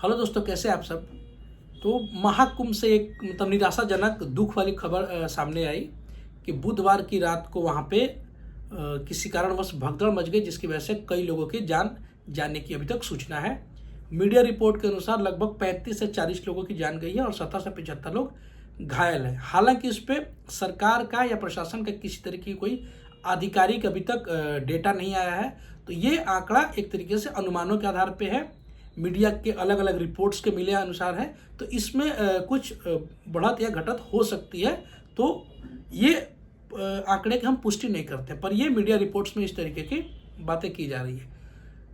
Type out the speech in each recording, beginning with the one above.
Hello दोस्तों, कैसे हैं आप सब। तो महाकुंभ से एक मतलब निराशाजनक दुख वाली खबर सामने आई कि बुधवार की रात को वहाँ पे किसी कारणवश भगदड़ मच गई, जिसकी वजह से कई लोगों की जान जाने की अभी तक सूचना है। मीडिया रिपोर्ट के अनुसार लगभग 35 से 40 लोगों की जान गई है और 70 से 75 लोग घायल हैं। हालांकि इस पे सरकार का या प्रशासन का किसी तरह की कोई आधिकारिक अभी तक डेटा नहीं आया है। तो ये आंकड़ा एक तरीके से अनुमानों के आधार पे है, मीडिया के अलग अलग रिपोर्ट्स के मिले अनुसार है। तो इसमें कुछ बढ़त या घटत हो सकती है। तो ये आंकड़े की हम पुष्टि नहीं करते, पर ये मीडिया रिपोर्ट्स में इस तरीके की बातें की जा रही है।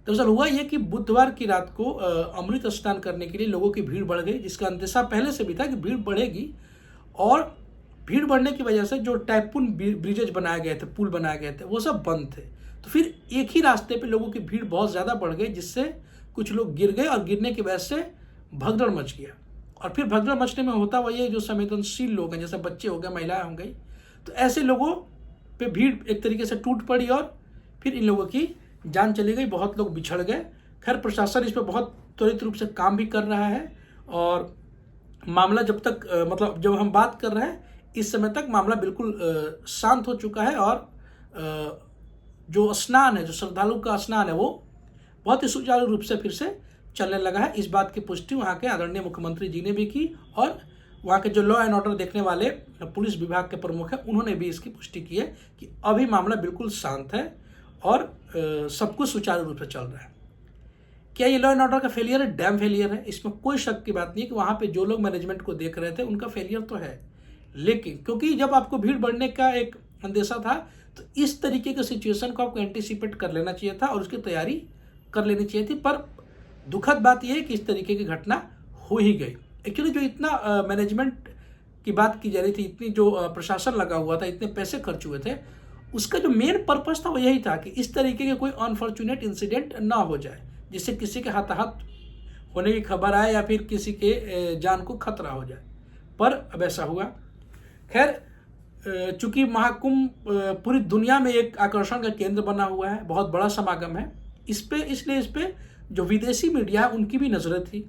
दरअसल हुआ ये कि बुधवार की रात को अमृत स्नान करने के लिए लोगों की भीड़ बढ़ गई, जिसका अंदेशा पहले से भी था कि भीड़ बढ़ेगी। और भीड़ बढ़ने की वजह से जो टाइपून ब्रिजेज बनाए गए थे, पुल बनाए गए थे, वो सब बंद थे। तो फिर एक ही रास्ते पे लोगों की भीड़ बहुत ज़्यादा बढ़ गई, जिससे कुछ लोग गिर गए और गिरने की वजह से भगदड़ मच गया। और फिर भगदड़ मचने में होता वही है, जो संवेदनशील लोग हैं, जैसे बच्चे हो गए, महिलाएं हो गई, तो ऐसे लोगों पे भीड़ एक तरीके से टूट पड़ी और फिर इन लोगों की जान चली गई, बहुत लोग बिछड़ गए। खैर, प्रशासन इस पर बहुत त्वरित रूप से काम भी कर रहा है और मामला जब तक मतलब जब हम बात कर रहे हैं इस समय तक मामला बिल्कुल शांत हो चुका है। और जो स्नान है, जो श्रद्धालु का स्नान है, वो बहुत ही सुचारू रूप से फिर से चलने लगा है। इस बात की पुष्टि वहाँ के आदरणीय मुख्यमंत्री जी ने भी की और वहाँ के जो लॉ एंड ऑर्डर देखने वाले पुलिस विभाग के प्रमुख हैं, उन्होंने भी इसकी पुष्टि की है कि अभी मामला बिल्कुल शांत है और सब कुछ सुचारू रूप से चल रहा है। क्या ये लॉ एंड ऑर्डर का फेलियर है? डैम फेलियर है, इसमें कोई शक की बात नहीं है कि वहाँ पे जो लोग मैनेजमेंट को देख रहे थे उनका फेलियर तो है। लेकिन क्योंकि जब आपको भीड़ बढ़ने का एक अंदेशा था, तो इस तरीके के सिचुएशन को आपको एंटिसिपेट कर लेना चाहिए था और उसकी तैयारी कर लेनी चाहिए थी। पर दुखद बात यह है कि इस तरीके की घटना हो ही गई। एक्चुअली जो इतना मैनेजमेंट की बात की जा रही थी, इतनी जो प्रशासन लगा हुआ था, इतने पैसे खर्च हुए थे, उसका जो मेन पर्पस था वो यही था कि इस तरीके के कोई अनफॉर्चुनेट इंसिडेंट ना हो जाए, जिससे किसी के हाथाहाथ होने की खबर आए या फिर किसी के जान को खतरा हो जाए। पर अब ऐसा हुआ। खैर, चूंकि महाकुंभ पूरी दुनिया में एक आकर्षण का केंद्र बना हुआ है, बहुत बड़ा समागम है, इसलिए इस पे जो विदेशी मीडिया है उनकी भी नजरें थी।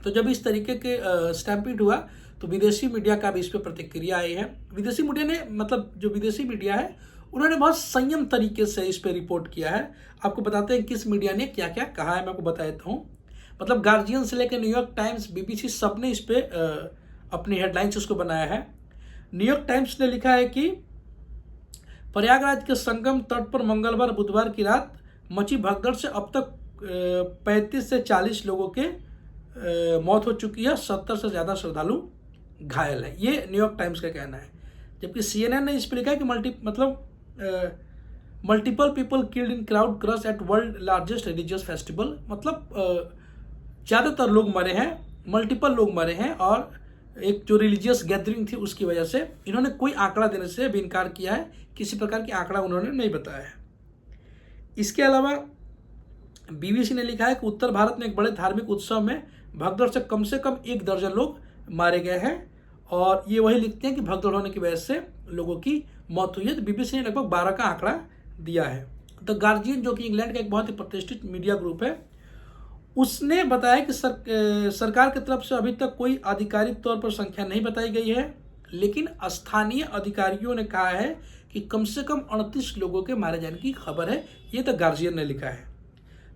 तो जब इस तरीके के स्टैम्पीड हुआ तो विदेशी मीडिया का भी इस पर प्रतिक्रिया आई है। विदेशी मीडिया ने मतलब जो विदेशी मीडिया है उन्होंने बहुत संयम तरीके से इस पर रिपोर्ट किया है। आपको बताते हैं किस मीडिया ने क्या क्या कहा है, मैं आपको बता देता हूँ। मतलब गार्जियन से लेकर न्यूयॉर्क टाइम्स, बीबीसी, सब ने इस पर अपनी हेडलाइंस उसको बनाया है। न्यूयॉर्क टाइम्स ने लिखा है कि प्रयागराज के संगम तट पर मंगलवार बुधवार की रात मची भगदड़ से अब तक 35 से 40 लोगों के मौत हो चुकी है, 70 से ज़्यादा श्रद्धालु घायल है। ये न्यूयॉर्क टाइम्स का कहना है। जबकि CNN ने इस पर लिखा है कि multiple people killed in crowd crush at world largest religious festival. मतलब ज़्यादातर लोग मरे हैं, मल्टीपल लोग मरे हैं और एक जो रिलीजियस गैदरिंग थी उसकी वजह से। इन्होंने कोई आंकड़ा देने से भी इनकार किया है, किसी प्रकार की आंकड़ा उन्होंने नहीं बताया है। इसके अलावा BBC ने लिखा है कि उत्तर भारत में एक बड़े धार्मिक उत्सव में भगदड़ से कम 1 दर्जन लोग मारे गए हैं और ये वही लिखते हैं कि भगदड़ होने की वजह से लोगों की मौत हुई है। तो BBC ने लगभग 12 का आंकड़ा दिया है। द गार्जियन, जो कि इंग्लैंड का एक बहुत ही प्रतिष्ठित मीडिया ग्रुप है, उसने बताया कि सरकार की तरफ से अभी तक कोई आधिकारिक तौर पर संख्या नहीं बताई गई है, लेकिन स्थानीय अधिकारियों ने कहा है कि कम से कम 38 लोगों के मारे जाने की खबर है। ये द गार्जियन ने लिखा है।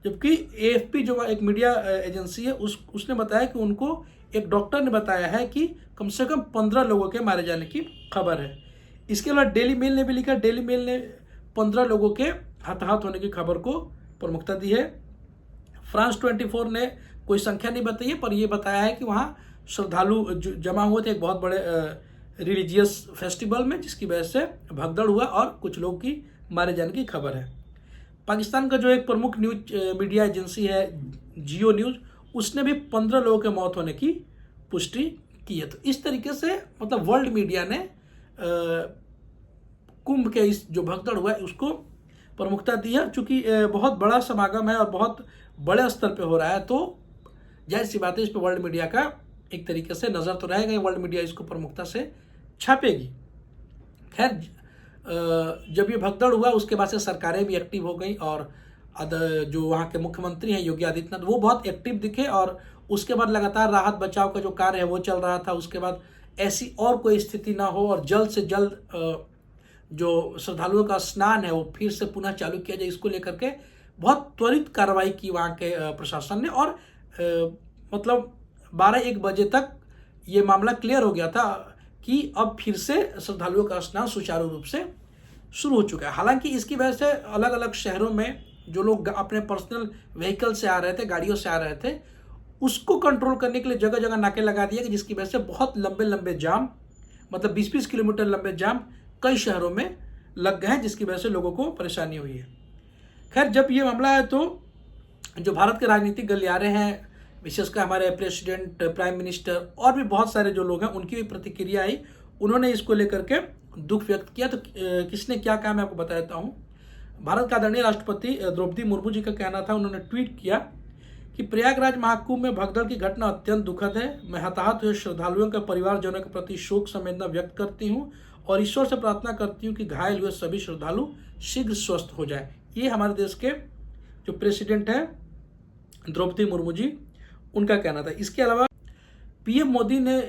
जबकि AFP जो एक मीडिया एजेंसी है उसने बताया कि उनको एक डॉक्टर ने बताया है कि कम से कम 15 लोगों के मारे जाने की खबर है। इसके अलावा डेली मेल ने भी लिखा, डेली मेल ने 15 लोगों के हताहत होने की खबर को प्रमुखता दी है। फ्रांस 24 ने कोई संख्या नहीं बताई है, पर यह बताया है कि वहाँ श्रद्धालु जमा हुए थे एक बहुत बड़े रिलीजियस फेस्टिवल में, जिसकी वजह से भगदड़ हुआ और कुछ लोगों की मारे जाने की खबर है। पाकिस्तान का जो एक प्रमुख न्यूज मीडिया एजेंसी है जियो न्यूज, उसने भी 15 लोगों के मौत होने की पुष्टि की है। तो इस तरीके से मतलब वर्ल्ड मीडिया ने कुंभ के इस जो भगदड़ हुआ है उसको प्रमुखता दी है। चूँकि बहुत बड़ा समागम है और बहुत बड़े स्तर पे हो रहा है, तो जाहिर सी बात है इस पर वर्ल्ड मीडिया का एक तरीके से नज़र तो रहेगा, वर्ल्ड मीडिया इसको प्रमुखता से छापेगी। खैर, जब ये भगदड़ हुआ उसके बाद से सरकारें भी एक्टिव हो गई और जो वहाँ के मुख्यमंत्री हैं योगी आदित्यनाथ, वो बहुत एक्टिव दिखे और उसके बाद लगातार राहत बचाव का जो कार्य है वो चल रहा था। उसके बाद ऐसी और कोई स्थिति ना हो और जल्द से जल्द जो श्रद्धालुओं का स्नान है वो फिर से पुनः चालू किया जाए, इसको लेकर के बहुत त्वरित कार्रवाई की वहाँ के प्रशासन ने। और मतलब 12-1 बजे तक ये मामला क्लियर हो गया था कि अब फिर से श्रद्धालुओं का स्नान सुचारू रूप से शुरू हो चुका है। हालांकि इसकी वजह से अलग अलग शहरों में जो लोग अपने पर्सनल व्हीकल से आ रहे थे, गाड़ियों से आ रहे थे, उसको कंट्रोल करने के लिए जगह जगह नाके लगा दिए, जिसकी वजह से बहुत लंबे लंबे जाम, मतलब 20-20 किलोमीटर लंबे जाम कई शहरों में लग गए हैं, जिसकी वजह से लोगों को परेशानी हुई है। खैर, जब ये मामला है तो जो भारत के राजनीतिक गलियारे हैं, विशेषकर हमारे प्रेसिडेंट, प्राइम मिनिस्टर और भी बहुत सारे जो लोग हैं, उनकी भी प्रतिक्रिया आई। उन्होंने इसको लेकर के दुख व्यक्त किया। तो किसने क्या कहा मैं आपको बता देता हूँ। भारत का आदरणीय राष्ट्रपति द्रौपदी मुर्मू जी का कहना था, उन्होंने ट्वीट किया कि प्रयागराज महाकुंभ में भगदड़ की घटना अत्यंत दुखद है। मैं हताहत हुए श्रद्धालुओं के परिवारजनों के प्रति शोक संवेदना व्यक्त करती हूँ और ईश्वर से प्रार्थना करती हूँ कि घायल हुए सभी श्रद्धालु शीघ्र स्वस्थ हो जाए। ये हमारे देश के जो प्रेसिडेंट हैं द्रौपदी मुर्मू जी, उनका कहना था। इसके अलावा पीएम मोदी ने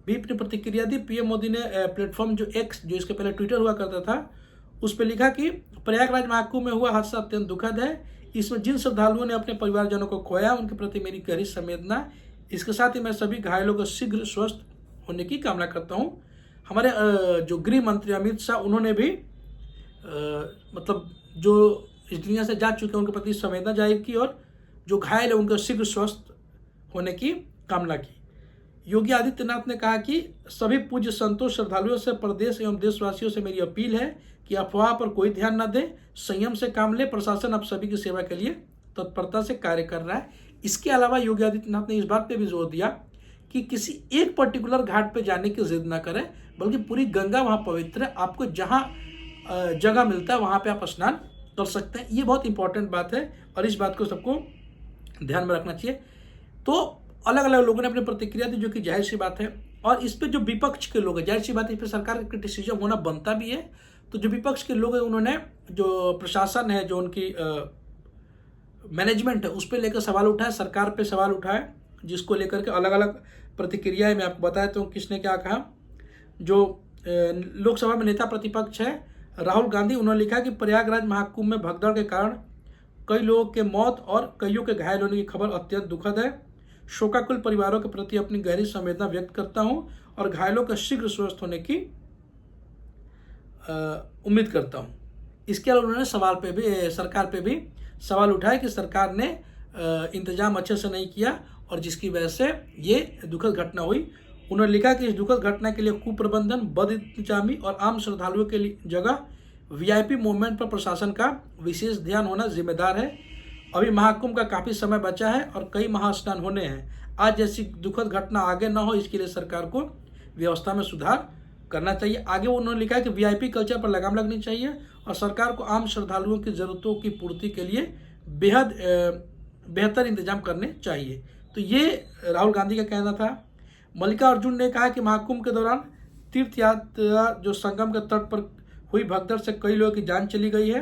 भी अपनी प्रतिक्रिया दी। पीएम मोदी ने प्लेटफॉर्म जो एक्स, जो इसके पहले ट्विटर हुआ करता था, उस पर लिखा कि प्रयागराज महाकुंभ में हुआ हादसा अत्यंत दुखद है। इसमें जिन श्रद्धालुओं ने अपने परिवारजनों को खोया, उनके प्रति मेरी गहरी संवेदना। इसके साथ ही मैं सभी घायलों को शीघ्र स्वस्थ होने की कामना करता हूँ। हमारे जो गृह मंत्री अमित शाह, उन्होंने भी मतलब जो इस दुनिया से जा चुके हैं उनके प्रति संवेदना जाहिर की और जो घायल है उनको शीघ्र स्वस्थ होने की कामना की। योगी आदित्यनाथ ने कहा कि सभी पूज्य संतों, श्रद्धालुओं से, प्रदेश एवं देशवासियों से मेरी अपील है कि अफवाह पर कोई ध्यान न दे, संयम से काम ले। प्रशासन आप सभी की सेवा के लिए तत्परता से कार्य कर रहा है। इसके अलावा योगी आदित्यनाथ ने इस बात पे भी जोर दिया कि किसी एक पर्टिकुलर घाट पे जाने की जिद ना करें, बल्कि पूरी गंगा वहाँ पवित्र है। आपको जहाँ जगह मिलता है वहाँ पे आप स्नान कर सकते हैं। ये बहुत इंपॉर्टेंट बात है और इस बात को सबको ध्यान में रखना चाहिए। तो अलग अलग लोगों ने अपनी प्रतिक्रिया दी, जो कि जाहिर सी बात है। और इस पे जो विपक्ष के लोग हैं, जाहिर सी बात है, इस पर सरकार का क्रिटिसिज्म होना बनता भी है। तो जो विपक्ष के लोग हैं, उन्होंने जो प्रशासन है, जो उनकी मैनेजमेंट है, उस पर लेकर सवाल उठाए, सरकार पे सवाल उठाए, जिसको लेकर के अलग अलग प्रतिक्रियाएं मैं आपको बता देता हूँ किसने क्या कहा। जो लोकसभा में नेता प्रतिपक्ष है राहुल गांधी, उन्होंने लिखा कि प्रयागराज महाकुंभ में भगदड़ के कारण कई लोगों के मौत और कईयों के घायल होने की खबर अत्यंत दुखद है। शोकाकुल परिवारों के प्रति अपनी गहरी संवेदना व्यक्त करता हूं और घायलों का शीघ्र स्वस्थ होने की उम्मीद करता हूं। इसके अलावा उन्होंने सरकार पे भी सवाल उठाया कि सरकार ने इंतजाम अच्छे से नहीं किया और जिसकी वजह से ये दुखद घटना हुई। उन्होंने लिखा कि इस दुखद घटना के लिए कुप्रबंधन, बद इंतजामी और आम श्रद्धालुओं के जगह वीआईपी मूवमेंट पर प्रशासन का विशेष ध्यान होना जिम्मेदार है। अभी महाकुंभ का काफ़ी समय बचा है और कई महास्नान होने हैं। आज जैसी दुखद घटना आगे न हो, इसके लिए सरकार को व्यवस्था में सुधार करना चाहिए। आगे उन्होंने लिखा है कि वीआईपी कल्चर पर लगाम लगनी चाहिए और सरकार को आम श्रद्धालुओं की ज़रूरतों की पूर्ति के लिए बेहतर इंतजाम करने चाहिए। तो ये राहुल गांधी का कहना था। मल्लिकार्जुन ने कहा कि महाकुंभ के दौरान तीर्थ यात्रा जो संगम के तट पर हुई भगदड़ से कई लोगों की जान चली गई है।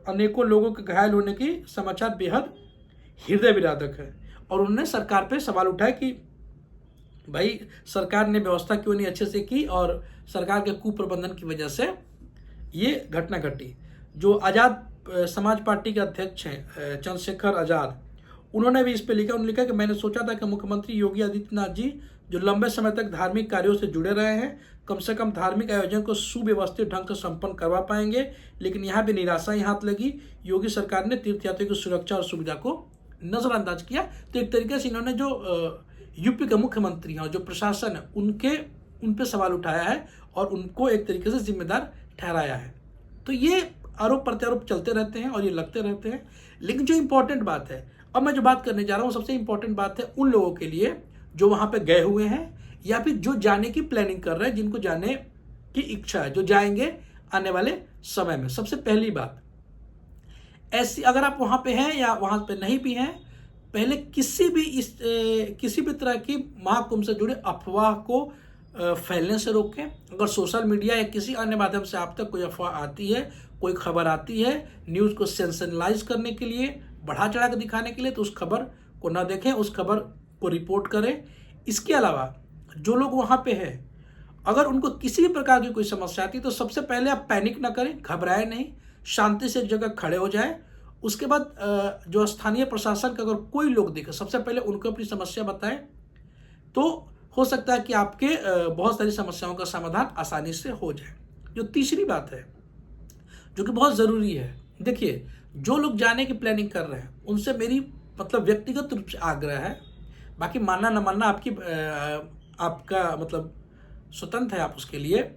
अनेकों लोगों के घायल होने की समाचार बेहद हृदय विदारक है। और उन्होंने सरकार पे सवाल उठाया कि भाई सरकार ने व्यवस्था क्यों नहीं अच्छे से की और सरकार के कुप्रबंधन की वजह से ये घटना घटी। जो आज़ाद समाज पार्टी के अध्यक्ष हैं चंद्रशेखर आज़ाद, उन्होंने भी इस पे लिखा। उन्होंने लिखा कि मैंने सोचा था कि मुख्यमंत्री योगी आदित्यनाथ जी जो लंबे समय तक धार्मिक कार्यों से जुड़े रहे हैं, कम से कम धार्मिक आयोजन को सुव्यवस्थित ढंग से संपन्न करवा पाएंगे, लेकिन यहाँ भी निराशा ही हाथ लगी। योगी सरकार ने तीर्थयात्रियों की सुरक्षा और सुविधा को नजरअंदाज किया। तो एक तरीके से इन्होंने जो यूपी के मुख्यमंत्री हैं और जो प्रशासन है उन पे सवाल उठाया है और उनको एक तरीके से जिम्मेदार ठहराया है। तो ये आरोप प्रत्यारोप चलते रहते हैं और ये लगते रहते हैं। लेकिन जो इंपॉर्टेंट बात है, अब मैं जो बात करने जा रहा हूँ, सबसे इंपॉर्टेंट बात है उन लोगों के लिए जो वहाँ पे गए हुए हैं या फिर जो जाने की प्लानिंग कर रहे हैं, जिनको जाने की इच्छा है, जो जाएंगे आने वाले समय में। सबसे पहली बात, ऐसी अगर आप वहाँ पे हैं या वहाँ पे नहीं भी हैं, पहले किसी भी तरह की महाकुंभ से जुड़े अफवाह को फैलने से रोकें। अगर सोशल मीडिया या किसी अन्य माध्यम से आप तक कोई अफवाह आती है, कोई खबर आती है न्यूज़ को सेंसेशनलाइज करने के लिए, बढ़ा चढ़ा कर दिखाने के लिए, तो उस खबर को ना देखें, उस खबर को रिपोर्ट करें। इसके अलावा जो लोग वहाँ पे हैं, अगर उनको किसी भी प्रकार की कोई समस्या आती है तो सबसे पहले आप पैनिक ना करें, घबराएं नहीं, शांति से एक जगह खड़े हो जाएं। उसके बाद जो स्थानीय प्रशासन का अगर कोई लोग दिखे, सबसे पहले उनको अपनी समस्या बताएं, तो हो सकता है कि आपके बहुत सारी समस्याओं का समाधान आसानी से हो जाए। जो तीसरी बात है, जो कि बहुत ज़रूरी है, देखिए, जो लोग जाने की प्लानिंग कर रहे हैं उनसे मेरी मतलब व्यक्तिगत रूप से आग्रह है, बाकी मानना न मानना आपका मतलब स्वतंत्र है, आप उसके लिए,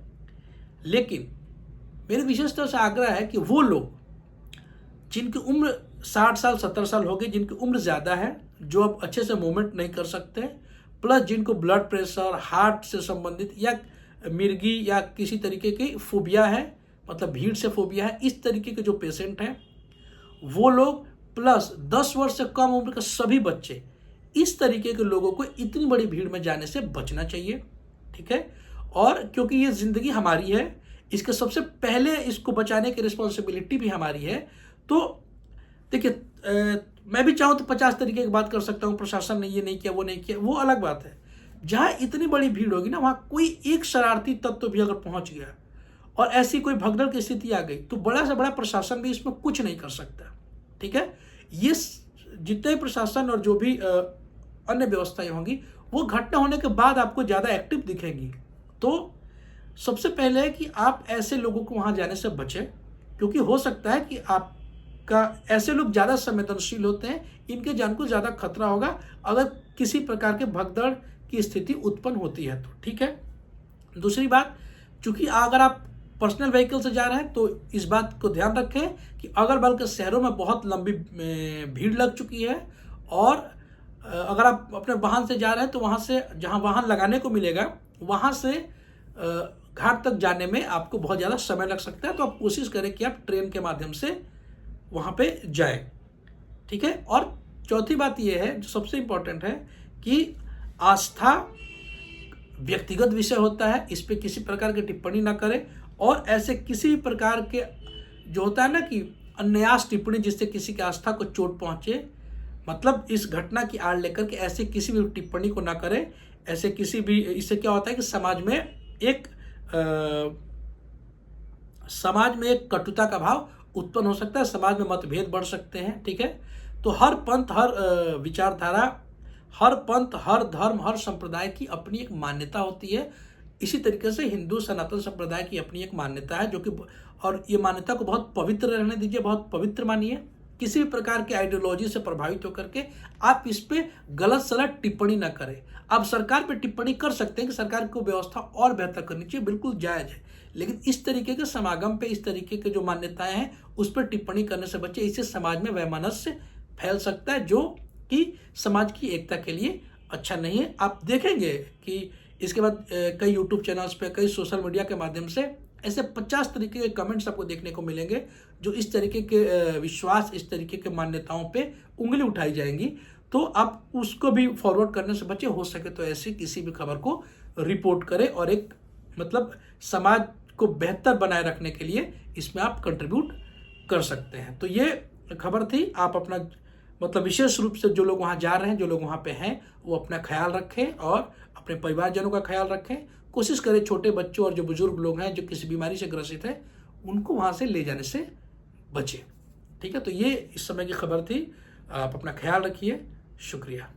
लेकिन मेरे विशेष तौर से आग्रह है कि वो लोग जिनकी उम्र 60 साल 70 साल हो गई, जिनकी उम्र ज़्यादा है, जो अब अच्छे से मूवमेंट नहीं कर सकते, प्लस जिनको ब्लड प्रेशर, हार्ट से संबंधित या मिर्गी या किसी तरीके की फोबिया है, मतलब भीड़ से फोबिया है, इस तरीके के जो पेशेंट हैं वो लोग, प्लस 10 वर्ष से कम उम्र के सभी बच्चे, इस तरीके के लोगों को इतनी बड़ी भीड़ में जाने से बचना चाहिए। ठीक है, और क्योंकि ये ज़िंदगी हमारी है, इसके सबसे पहले इसको बचाने की रिस्पॉन्सिबिलिटी भी हमारी है। तो देखिए, मैं भी चाहूँ तो 50 तरीके की बात कर सकता हूँ, प्रशासन ने ये नहीं किया, वो नहीं किया, वो अलग बात है। जहाँ इतनी बड़ी भीड़ होगी ना, वहाँ कोई एक शरारती तत्व भी अगर पहुँच गया और ऐसी कोई भगदड़ की स्थिति आ गई, तो बड़ा से बड़ा प्रशासन भी इसमें कुछ नहीं कर सकता। ठीक है, ये जितने प्रशासन और जो भी अन्य व्यवस्थाएं होंगी, वो घटना होने के बाद आपको ज़्यादा एक्टिव दिखेंगी। तो सबसे पहले है कि आप ऐसे लोगों को वहाँ जाने से बचें, क्योंकि हो सकता है कि आपका ऐसे लोग ज़्यादा संवेदनशील होते हैं, इनके जान को ज़्यादा खतरा होगा अगर किसी प्रकार के भगदड़ की स्थिति उत्पन्न होती है तो। ठीक है, दूसरी बात, चूँकि अगर आप पर्सनल व्हीकल से जा रहे हैं तो इस बात को ध्यान रखें कि अगल बगल के शहरों में बहुत लंबी भीड़ लग चुकी है, और अगर आप अपने वाहन से जा रहे हैं तो वहाँ से जहाँ वाहन लगाने को मिलेगा, वहाँ से घाट तक जाने में आपको बहुत ज़्यादा समय लग सकता है। तो आप कोशिश करें कि आप ट्रेन के माध्यम से वहाँ पे जाएं। ठीक है, और चौथी बात यह है जो सबसे इम्पोर्टेंट है कि आस्था व्यक्तिगत विषय होता है, इस पर किसी प्रकार की टिप्पणी ना करें, और ऐसे किसी प्रकार के जो होता है ना कि अन्यास टिप्पणी जिससे किसी की आस्था को चोट पहुँचे, मतलब इस घटना की आड़ लेकर के ऐसे किसी भी टिप्पणी को ना करें। ऐसे किसी भी, इससे क्या होता है कि समाज में एक कटुता का भाव उत्पन्न हो सकता है, समाज में मतभेद बढ़ सकते हैं। ठीक है, तो हर पंथ, हर विचारधारा, हर पंथ, हर धर्म, हर संप्रदाय की अपनी एक मान्यता होती है। इसी तरीके से हिंदू सनातन संप्रदाय की अपनी एक मान्यता है, जो कि, और ये मान्यता को बहुत पवित्र रहने दीजिए, बहुत पवित्र मानिए। किसी भी प्रकार के आइडियोलॉजी से प्रभावित होकर के आप इस पे गलत सलत टिप्पणी ना करें। आप सरकार पे टिप्पणी कर सकते हैं कि सरकार को व्यवस्था और बेहतर करनी चाहिए, बिल्कुल जायज़ है, लेकिन इस तरीके के समागम पे, इस तरीके के जो मान्यताएं हैं उस पर टिप्पणी करने से बचे। इससे समाज में वैमनस्य फैल सकता है, जो कि समाज की एकता के लिए अच्छा नहीं है। आप देखेंगे कि इसके बाद कई यूट्यूब चैनल्स पे, कई सोशल मीडिया के माध्यम से ऐसे 50 तरीके के कमेंट्स आपको देखने को मिलेंगे, जो इस तरीके के विश्वास, इस तरीके के मान्यताओं पे उंगली उठाई जाएंगी। तो आप उसको भी फॉरवर्ड करने से बचे। हो सके तो ऐसी किसी भी खबर को रिपोर्ट करें, और एक मतलब समाज को बेहतर बनाए रखने के लिए इसमें आप कंट्रीब्यूट कर सकते हैं। तो ये खबर थी। आप अपना मतलब विशेष रूप से जो लोग वहाँ जा रहे हैं, जो लोग वहाँ पे हैं, वो अपना ख्याल रखें और अपने परिवारजनों का ख्याल रखें। कोशिश करें छोटे बच्चों और जो बुजुर्ग लोग हैं, जो किसी बीमारी से ग्रसित है, उनको वहाँ से ले जाने से बचें। ठीक है, तो ये इस समय की खबर थी। आप अपना ख्याल रखिए। शुक्रिया।